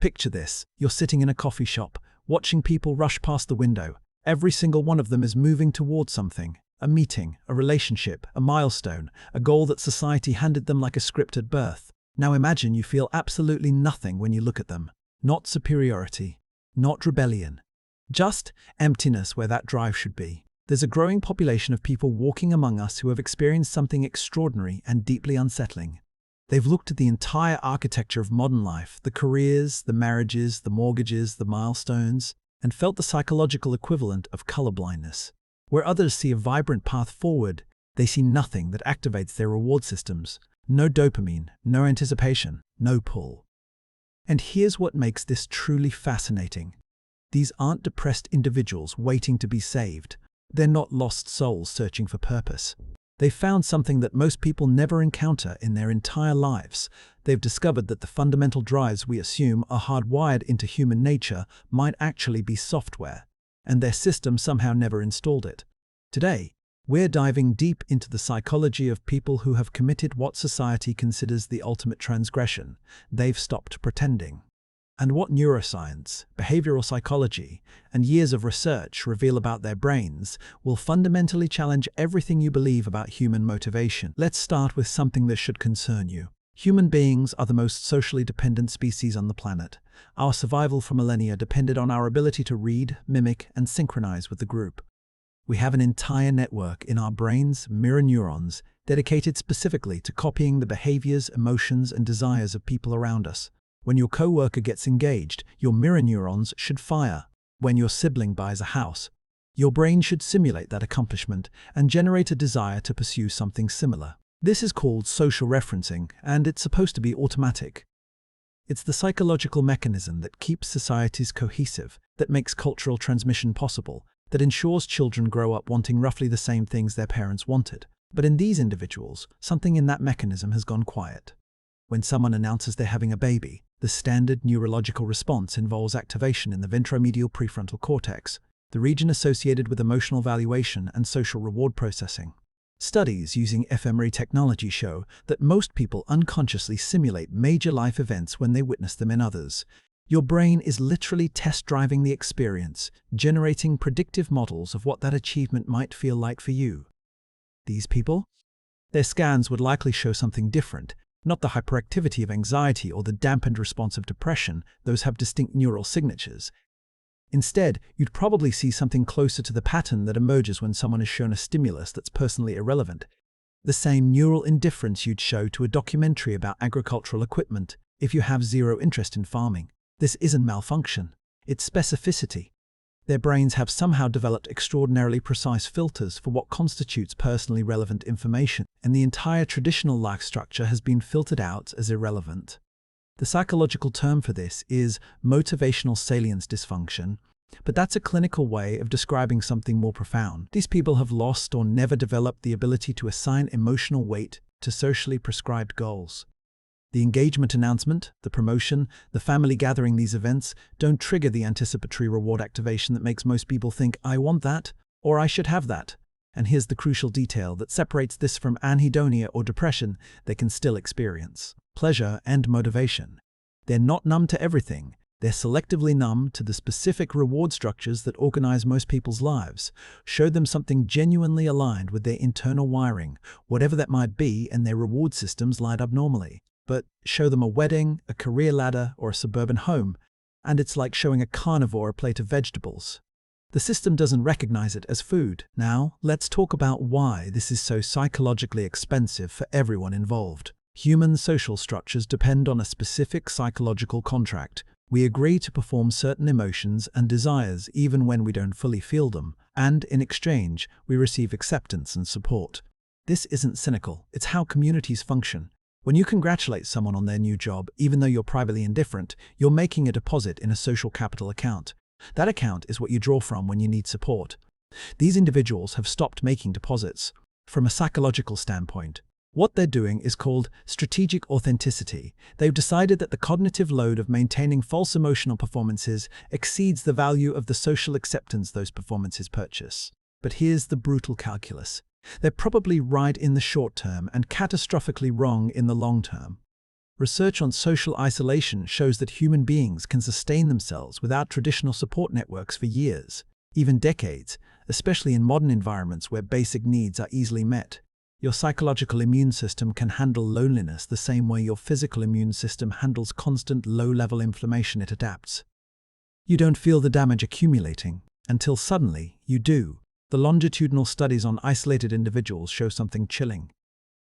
Picture this. You're sitting in a coffee shop, watching people rush past the window. Every single one of them is moving towards something. A meeting, a relationship, a milestone, a goal that society handed them like a script at birth. Now imagine you feel absolutely nothing when you look at them. Not superiority, not rebellion. Just emptiness where that drive should be. There's a growing population of people walking among us who have experienced something extraordinary and deeply unsettling. They've looked at the entire architecture of modern life, the careers, the marriages, the mortgages, the milestones, and felt the psychological equivalent of colorblindness. Where others see a vibrant path forward, they see nothing that activates their reward systems. No dopamine, no anticipation, no pull. And here's what makes this truly fascinating. These aren't depressed individuals waiting to be saved. They're not lost souls searching for purpose. They've found something that most people never encounter in their entire lives. They've discovered that the fundamental drives we assume are hardwired into human nature might actually be software, and their system somehow never installed it. Today, we're diving deep into the psychology of people who have committed what society considers the ultimate transgression. They've stopped pretending. And what neuroscience, behavioral psychology, and years of research reveal about their brains will fundamentally challenge everything you believe about human motivation. Let's start with something that should concern you. Human beings are the most socially dependent species on the planet. Our survival for millennia depended on our ability to read, mimic, and synchronize with the group. We have an entire network in our brains, mirror neurons, dedicated specifically to copying the behaviors, emotions, and desires of people around us. When your coworker gets engaged, your mirror neurons should fire. When your sibling buys a house, your brain should simulate that accomplishment and generate a desire to pursue something similar. This is called social referencing, and it's supposed to be automatic. It's the psychological mechanism that keeps societies cohesive, that makes cultural transmission possible, that ensures children grow up wanting roughly the same things their parents wanted. But in these individuals, something in that mechanism has gone quiet. When someone announces they're having a baby, the standard neurological response involves activation in the ventromedial prefrontal cortex, the region associated with emotional valuation and social reward processing. Studies using fMRI technology show that most people unconsciously simulate major life events when they witness them in others. Your brain is literally test-driving the experience, generating predictive models of what that achievement might feel like for you. These people? Their scans would likely show something different. Not the hyperactivity of anxiety or the dampened response of depression, those have distinct neural signatures. Instead, you'd probably see something closer to the pattern that emerges when someone is shown a stimulus that's personally irrelevant. The same neural indifference you'd show to a documentary about agricultural equipment if you have zero interest in farming. This isn't malfunction, it's specificity. Their brains have somehow developed extraordinarily precise filters for what constitutes personally relevant information, and the entire traditional life structure has been filtered out as irrelevant. The psychological term for this is motivational salience dysfunction, but that's a clinical way of describing something more profound. These people have lost or never developed the ability to assign emotional weight to socially prescribed goals. The engagement announcement, the promotion, the family gathering, these events don't trigger the anticipatory reward activation that makes most people think, I want that, or I should have that. And here's the crucial detail that separates this from anhedonia or depression they can still experience: pleasure and motivation. They're not numb to everything. They're selectively numb to the specific reward structures that organize most people's lives. Show them something genuinely aligned with their internal wiring, whatever that might be, and their reward systems light up normally. But show them a wedding, a career ladder, or a suburban home, and it's like showing a carnivore a plate of vegetables. The system doesn't recognize it as food. Now, let's talk about why this is so psychologically expensive for everyone involved. Human social structures depend on a specific psychological contract. We agree to perform certain emotions and desires even when we don't fully feel them, and in exchange, we receive acceptance and support. This isn't cynical, it's how communities function. When you congratulate someone on their new job, even though you're privately indifferent, you're making a deposit in a social capital account. That account is what you draw from when you need support. These individuals have stopped making deposits. From a psychological standpoint, what they're doing is called strategic authenticity. They've decided that the cognitive load of maintaining false emotional performances exceeds the value of the social acceptance those performances purchase. But here's the brutal calculus. They're probably right in the short term and catastrophically wrong in the long term. Research on social isolation shows that human beings can sustain themselves without traditional support networks for years, even decades, especially in modern environments where basic needs are easily met. Your psychological immune system can handle loneliness the same way your physical immune system handles constant low-level inflammation. It adapts. You don't feel the damage accumulating until suddenly you do. The longitudinal studies on isolated individuals show something chilling.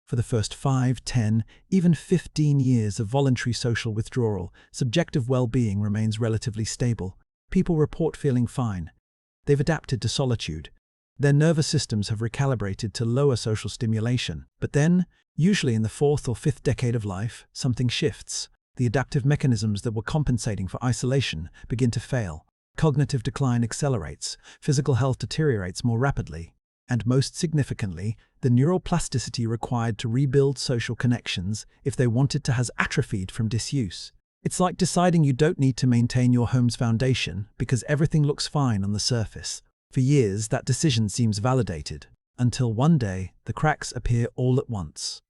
For the first 5, 10, even 15 years of voluntary social withdrawal, subjective well-being remains relatively stable. People report feeling fine. They've adapted to solitude. Their nervous systems have recalibrated to lower social stimulation. But then, usually in the 4th or 5th decade of life, something shifts. The adaptive mechanisms that were compensating for isolation begin to fail. Cognitive decline accelerates. Physical health deteriorates more rapidly. And most significantly, the neuroplasticity required to rebuild social connections, if they wanted to, has atrophied from disuse. It's like deciding you don't need to maintain your home's foundation because everything looks fine on the surface. For years, that decision seems validated, until one day, the cracks appear all at once.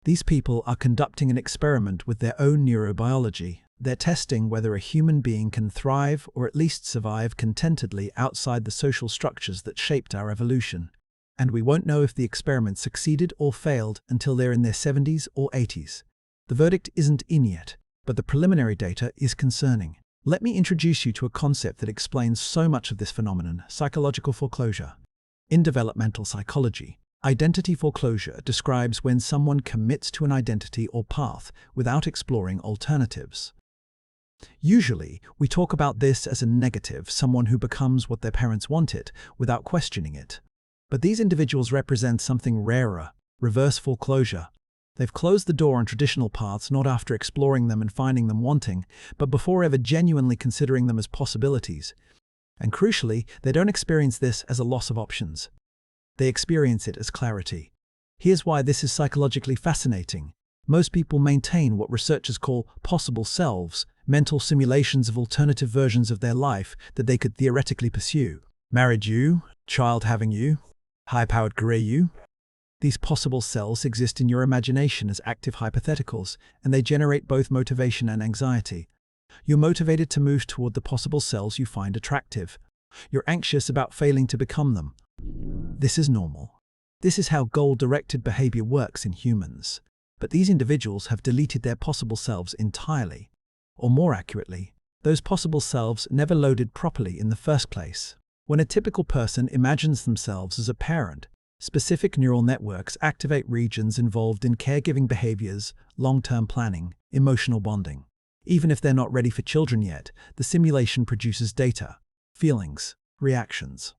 These people are conducting an experiment with their own neurobiology. They're testing whether a human being can thrive or at least survive contentedly outside the social structures that shaped our evolution. And we won't know if the experiment succeeded or failed until they're in their 70s or 80s. The verdict isn't in yet, but the preliminary data is concerning. Let me introduce you to a concept that explains so much of this phenomenon: psychological foreclosure. In developmental psychology, identity foreclosure describes when someone commits to an identity or path without exploring alternatives. Usually, we talk about this as a negative, someone who becomes what their parents wanted without questioning it. But these individuals represent something rarer: reverse foreclosure. They've closed the door on traditional paths not after exploring them and finding them wanting, but before ever genuinely considering them as possibilities. And crucially, they don't experience this as a loss of options. They experience it as clarity. Here's why this is psychologically fascinating. Most people maintain what researchers call possible selves, mental simulations of alternative versions of their life that they could theoretically pursue. Married you, child having you, high-powered career you. These possible selves exist in your imagination as active hypotheticals, and they generate both motivation and anxiety. You're motivated to move toward the possible selves you find attractive. You're anxious about failing to become them. This is normal. This is how goal-directed behavior works in humans. But these individuals have deleted their possible selves entirely. Or more accurately, those possible selves never loaded properly in the first place. When a typical person imagines themselves as a parent, specific neural networks activate regions involved in caregiving behaviors, long-term planning, emotional bonding. Even if they're not ready for children yet, the simulation produces data, feelings, reactions.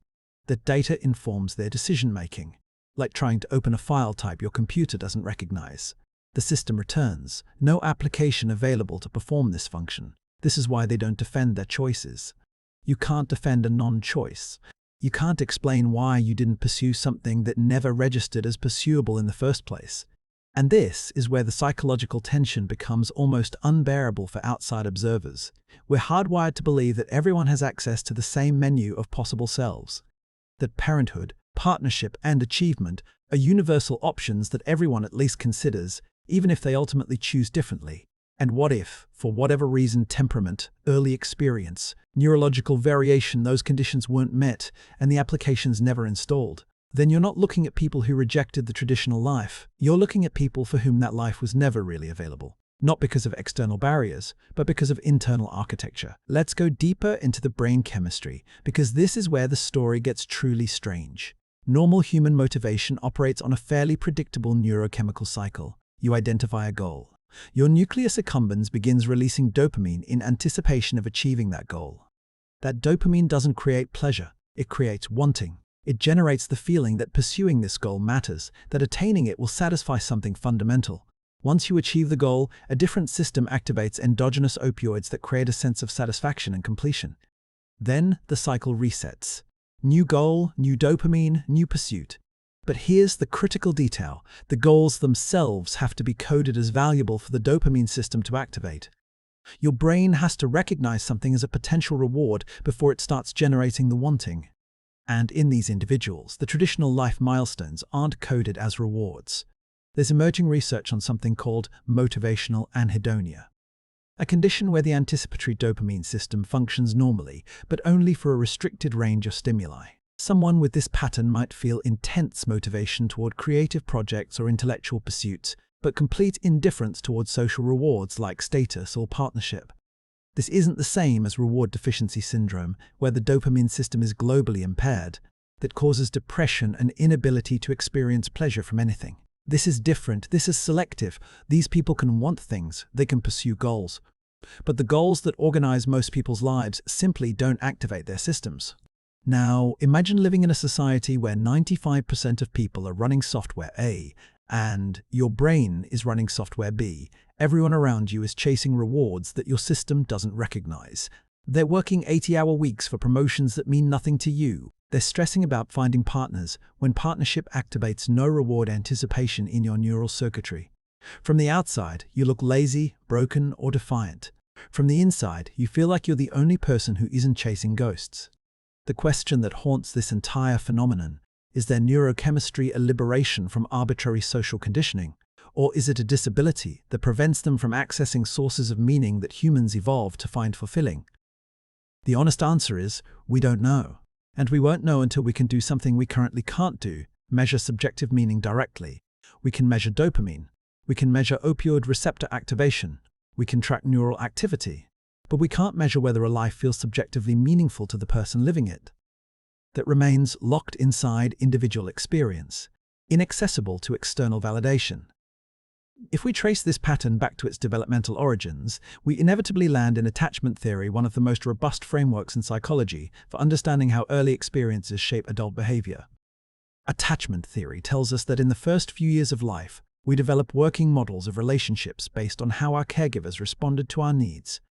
That data informs their decision-making. Like trying to open a file type your computer doesn't recognize. The system returns no application available to perform this function. This is why they don't defend their choices. You can't defend a non-choice. You can't explain why you didn't pursue something that never registered as pursuable in the first place. And this is where the psychological tension becomes almost unbearable for outside observers. We're hardwired to believe that everyone has access to the same menu of possible selves. That parenthood, partnership, and achievement are universal options that everyone at least considers, even if they ultimately choose differently. And what if, for whatever reason, temperament, early experience, neurological variation, those conditions weren't met and the application's never installed? Then you're not looking at people who rejected the traditional life. You're looking at people for whom that life was never really available. Not because of external barriers, but because of internal architecture. Let's go deeper into the brain chemistry, because this is where the story gets truly strange. Normal human motivation operates on a fairly predictable neurochemical cycle. You identify a goal. Your nucleus accumbens begins releasing dopamine in anticipation of achieving that goal. That dopamine doesn't create pleasure, it creates wanting. It generates the feeling that pursuing this goal matters, that attaining it will satisfy something fundamental. Once you achieve the goal, a different system activates endogenous opioids that create a sense of satisfaction and completion. Then the cycle resets. New goal, new dopamine, new pursuit. But here's the critical detail. The goals themselves have to be coded as valuable for the dopamine system to activate. Your brain has to recognize something as a potential reward before it starts generating the wanting. And in these individuals, the traditional life milestones aren't coded as rewards. There's emerging research on something called motivational anhedonia, a condition where the anticipatory dopamine system functions normally, but only for a restricted range of stimuli. Someone with this pattern might feel intense motivation toward creative projects or intellectual pursuits, but complete indifference towards social rewards like status or partnership. This isn't the same as reward deficiency syndrome, where the dopamine system is globally impaired, that causes depression and inability to experience pleasure from anything. This is different, this is selective. These people can want things, they can pursue goals. But the goals that organize most people's lives simply don't activate their systems. Now, imagine living in a society where 95% of people are running software A, and your brain is running software B. Everyone around you is chasing rewards that your system doesn't recognize. They're working 80-hour weeks for promotions that mean nothing to you. They're stressing about finding partners when partnership activates no reward anticipation in your neural circuitry. From the outside, you look lazy, broken, or defiant. From the inside, you feel like you're the only person who isn't chasing ghosts. The question that haunts this entire phenomenon: is their neurochemistry a liberation from arbitrary social conditioning? Or is it a disability that prevents them from accessing sources of meaning that humans evolved to find fulfilling? The honest answer is, we don't know. And we won't know until we can do something we currently can't do: measure subjective meaning directly. We can measure dopamine. We can measure opioid receptor activation. We can track neural activity. But we can't measure whether a life feels subjectively meaningful to the person living it. That remains locked inside individual experience, inaccessible to external validation. If we trace this pattern back to its developmental origins, we inevitably land in attachment theory, one of the most robust frameworks in psychology for understanding how early experiences shape adult behavior. Attachment theory tells us that in the first few years of life, we develop working models of relationships based on how our caregivers responded to our needs.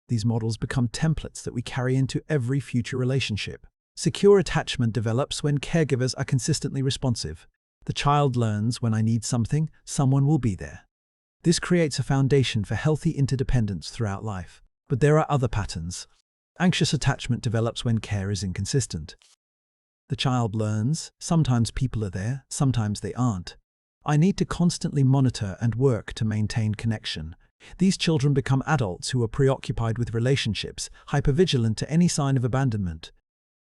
These models become templates that we carry into every future relationship. Secure attachment develops when caregivers are consistently responsive. The child learns, when I need something, someone will be there. This creates a foundation for healthy interdependence throughout life. But there are other patterns. Anxious attachment develops when care is inconsistent. The child learns, sometimes people are there, sometimes they aren't. I need to constantly monitor and work to maintain connection. These children become adults who are preoccupied with relationships, hypervigilant to any sign of abandonment.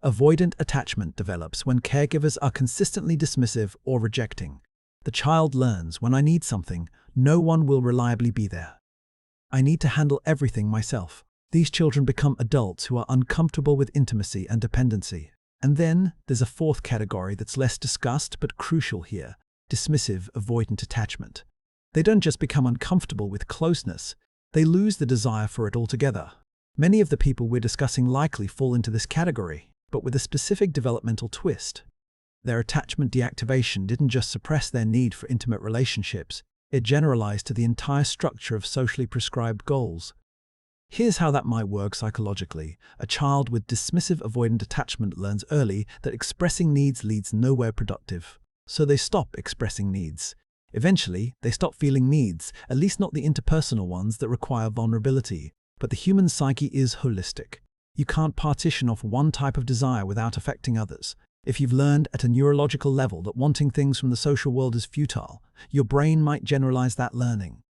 Avoidant attachment develops when caregivers are consistently dismissive or rejecting. The child learns, when I need something, no one will reliably be there. I need to handle everything myself. These children become adults who are uncomfortable with intimacy and dependency. And then there's a fourth category that's less discussed but crucial here: dismissive-avoidant attachment. They don't just become uncomfortable with closeness, they lose the desire for it altogether. Many of the people we're discussing likely fall into this category, but with a specific developmental twist. Their attachment deactivation didn't just suppress their need for intimate relationships, it generalized to the entire structure of socially prescribed goals. Here's how that might work psychologically. A child with dismissive-avoidant attachment learns early that expressing needs leads nowhere productive. So they stop expressing needs. Eventually, they stop feeling needs, at least not the interpersonal ones that require vulnerability. But the human psyche is holistic. You can't partition off one type of desire without affecting others. If you've learned at a neurological level that wanting things from the social world is futile, your brain might generalize that learning.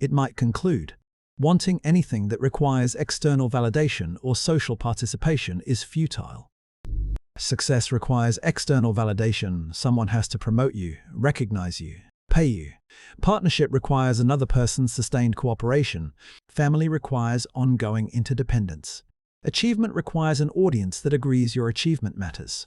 It might conclude, wanting anything that requires external validation or social participation is futile. Success requires external validation. Someone has to promote you, recognize you, pay you. Partnership requires another person's sustained cooperation. Family requires ongoing interdependence. Achievement requires an audience that agrees your achievement matters.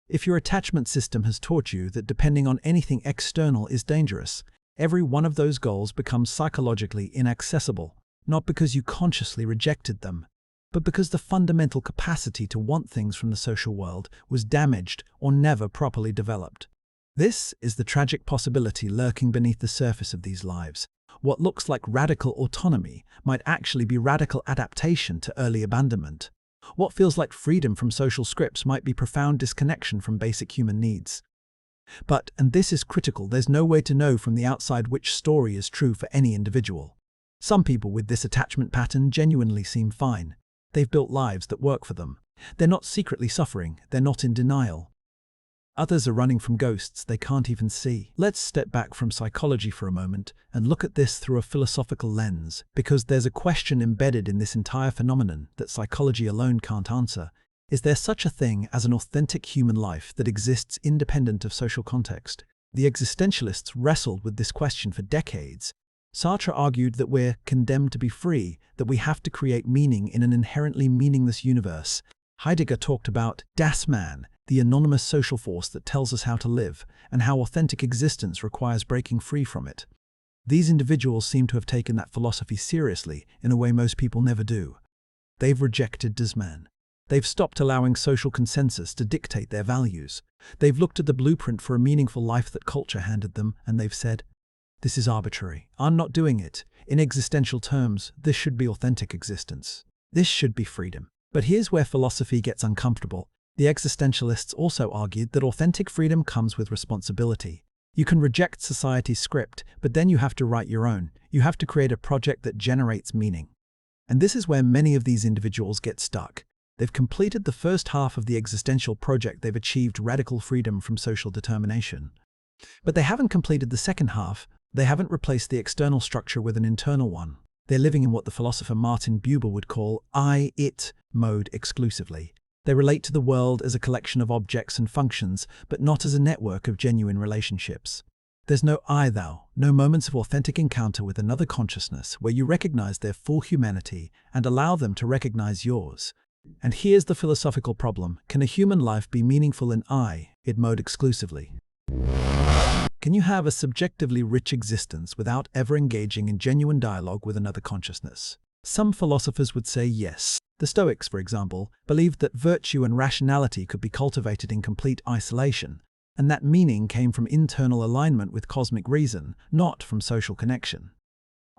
If your attachment system has taught you that depending on anything external is dangerous, every one of those goals becomes psychologically inaccessible, not because you consciously rejected them, but because the fundamental capacity to want things from the social world was damaged or never properly developed. This is the tragic possibility lurking beneath the surface of these lives. What looks like radical autonomy might actually be radical adaptation to early abandonment. What feels like freedom from social scripts might be profound disconnection from basic human needs. But, and this is critical, there's no way to know from the outside which story is true for any individual. Some people with this attachment pattern genuinely seem fine. They've built lives that work for them. They're not secretly suffering, they're not in denial. Others are running from ghosts they can't even see. Let's step back from psychology for a moment and look at this through a philosophical lens, because there's a question embedded in this entire phenomenon that psychology alone can't answer. Is there such a thing as an authentic human life that exists independent of social context? The existentialists wrestled with this question for decades. Sartre argued that we're condemned to be free, that we have to create meaning in an inherently meaningless universe. Heidegger talked about Das Man, the anonymous social force that tells us how to live, and how authentic existence requires breaking free from it. These individuals seem to have taken that philosophy seriously in a way most people never do. They've rejected Das Man. They've stopped allowing social consensus to dictate their values. They've looked at the blueprint for a meaningful life that culture handed them, and they've said, "This is arbitrary. I'm not doing it. In existential terms, this should be authentic existence. This should be freedom." But here's where philosophy gets uncomfortable. The existentialists also argued that authentic freedom comes with responsibility. You can reject society's script, but then you have to write your own. You have to create a project that generates meaning. And this is where many of these individuals get stuck. They've completed the first half of the existential project. They've achieved radical freedom from social determination. But they haven't completed the second half. They haven't replaced the external structure with an internal one. They're living in what the philosopher Martin Buber would call I-it mode exclusively. They relate to the world as a collection of objects and functions, but not as a network of genuine relationships. There's no I-thou, no moments of authentic encounter with another consciousness where you recognize their full humanity and allow them to recognize yours. And here's the philosophical problem. Can a human life be meaningful in I-it mode exclusively? Can you have a subjectively rich existence without ever engaging in genuine dialogue with another consciousness? Some philosophers would say yes. The Stoics, for example, believed that virtue and rationality could be cultivated in complete isolation, and that meaning came from internal alignment with cosmic reason, not from social connection.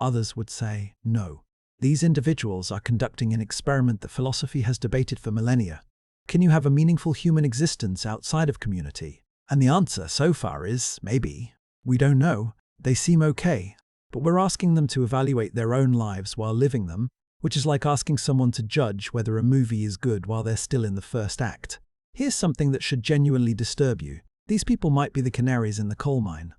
Others would say no. These individuals are conducting an experiment that philosophy has debated for millennia. Can you have a meaningful human existence outside of community? And the answer so far is maybe. We don't know. They seem okay. But we're asking them to evaluate their own lives while living them, which is like asking someone to judge whether a movie is good while they're still in the first act. Here's something that should genuinely disturb you. These people might be the canaries in the coal mine.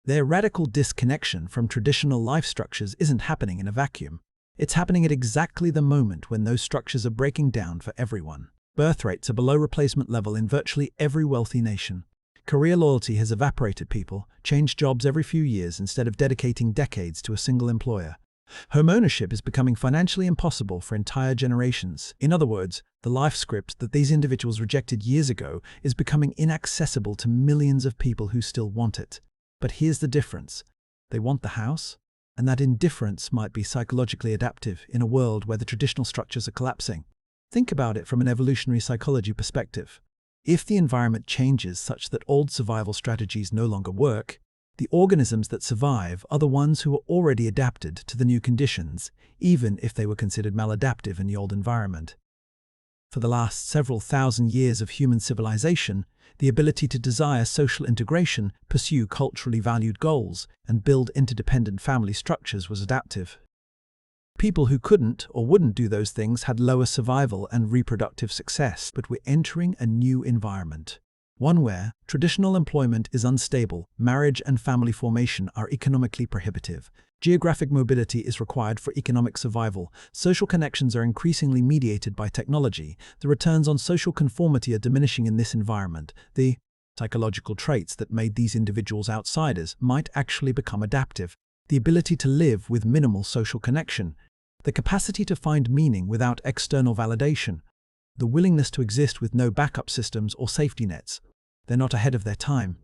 Their radical disconnection from traditional life structures isn't happening in a vacuum. It's happening at exactly the moment when those structures are breaking down for everyone. Birth rates are below replacement level in virtually every wealthy nation. Career loyalty has evaporated. People change jobs every few years instead of dedicating decades to a single employer. Home ownership is becoming financially impossible for entire generations. In other words, the life script that these individuals rejected years ago is becoming inaccessible to millions of people who still want it. But here's the difference. They want the house, and that indifference might be psychologically adaptive in a world where the traditional structures are collapsing. Think about it from an evolutionary psychology perspective. If the environment changes such that old survival strategies no longer work, the organisms that survive are the ones who are already adapted to the new conditions, even if they were considered maladaptive in the old environment. For the last several thousand years of human civilization, the ability to desire social integration, pursue culturally valued goals, and build interdependent family structures was adaptive. People who couldn't or wouldn't do those things had lower survival and reproductive success, but we're entering a new environment. One where traditional employment is unstable, marriage and family formation are economically prohibitive, geographic mobility is required for economic survival, social connections are increasingly mediated by technology, the returns on social conformity are diminishing in this environment, the psychological traits that made these individuals outsiders might actually become adaptive, the ability to live with minimal social connection, the capacity to find meaning without external validation, the willingness to exist with no backup systems or safety nets. They're not ahead of their time.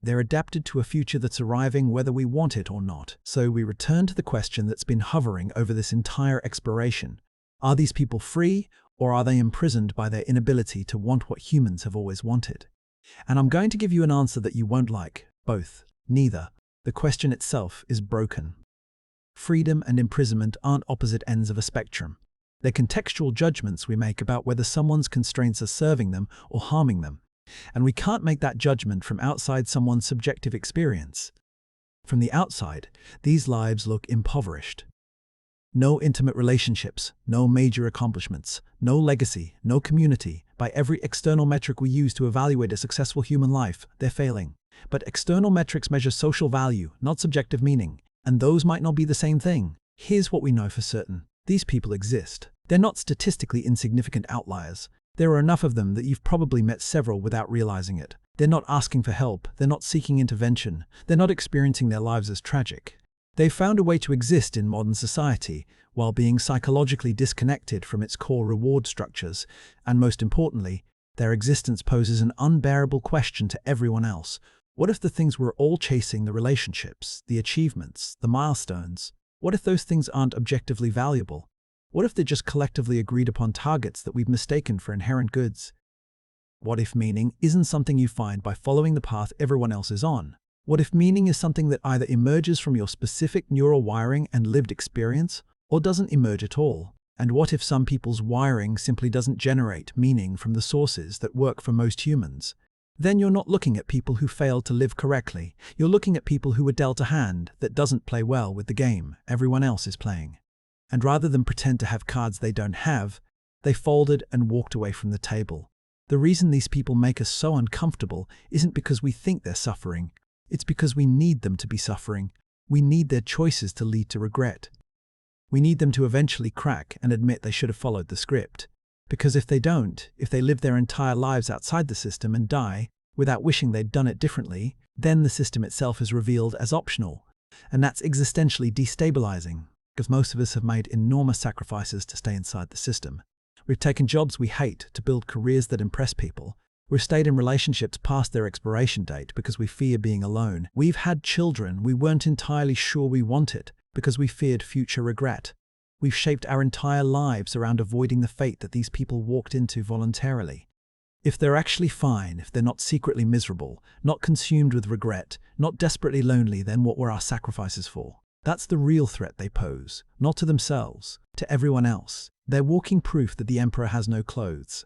They're adapted to a future that's arriving whether we want it or not. So we return to the question that's been hovering over this entire exploration. Are these people free, or are they imprisoned by their inability to want what humans have always wanted? And I'm going to give you an answer that you won't like. Both. Neither. The question itself is broken. Freedom and imprisonment aren't opposite ends of a spectrum. They're contextual judgments we make about whether someone's constraints are serving them or harming them. And we can't make that judgment from outside someone's subjective experience. From the outside, these lives look impoverished. No intimate relationships, no major accomplishments, no legacy, no community, By every external metric we use to evaluate a successful human life, they're failing. But external metrics measure social value, not subjective meaning, and those might not be the same thing. Here's what we know for certain. These people exist. They're not statistically insignificant outliers. There are enough of them that you've probably met several without realizing it. They're not asking for help. They're not seeking intervention. They're not experiencing their lives as tragic. They've found a way to exist in modern society while being psychologically disconnected from its core reward structures, and most importantly, their existence poses an unbearable question to everyone else. What if the things we're all chasing, the relationships, the achievements, the milestones, what if those things aren't objectively valuable? What if they're just collectively agreed upon targets that we've mistaken for inherent goods? What if meaning isn't something you find by following the path everyone else is on? What if meaning is something that either emerges from your specific neural wiring and lived experience, or doesn't emerge at all? And what if some people's wiring simply doesn't generate meaning from the sources that work for most humans? Then you're not looking at people who failed to live correctly. You're looking at people who were dealt a hand that doesn't play well with the game everyone else is playing. And rather than pretend to have cards they don't have, they folded and walked away from the table. The reason these people make us so uncomfortable isn't because we think they're suffering. It's because we need them to be suffering. We need their choices to lead to regret. We need them to eventually crack and admit they should have followed the script. Because if they don't, if they live their entire lives outside the system and die without wishing they'd done it differently, then the system itself is revealed as optional. And that's existentially destabilizing, because most of us have made enormous sacrifices to stay inside the system. We've taken jobs we hate to build careers that impress people. We've stayed in relationships past their expiration date because we fear being alone. We've had children we weren't entirely sure we wanted because we feared future regret. We've shaped our entire lives around avoiding the fate that these people walked into voluntarily. If they're actually fine, if they're not secretly miserable, not consumed with regret, not desperately lonely, then what were our sacrifices for? That's the real threat they pose, not to themselves, to everyone else. They're walking proof that the emperor has no clothes.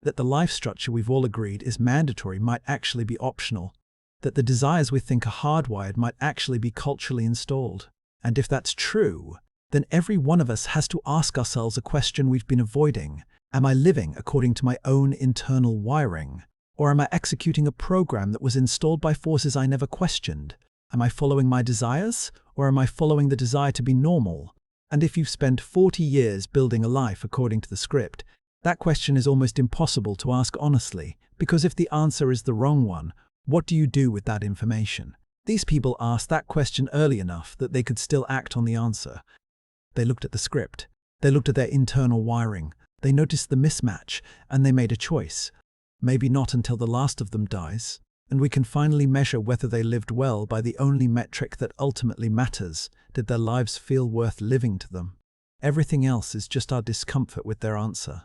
That the life structure we've all agreed is mandatory might actually be optional. That the desires we think are hardwired might actually be culturally installed. And if that's true, then every one of us has to ask ourselves a question we've been avoiding. Am I living according to my own internal wiring? Or am I executing a program that was installed by forces I never questioned? Am I following my desires? Or am I following the desire to be normal? And if you've spent 40 years building a life according to the script, that question is almost impossible to ask honestly, because if the answer is the wrong one, what do you do with that information? These people asked that question early enough that they could still act on the answer. They looked at the script. They looked at their internal wiring. They noticed the mismatch, and they made a choice. Maybe not until the last of them dies, and we can finally measure whether they lived well by the only metric that ultimately matters. Did their lives feel worth living to them? Everything else is just our discomfort with their answer.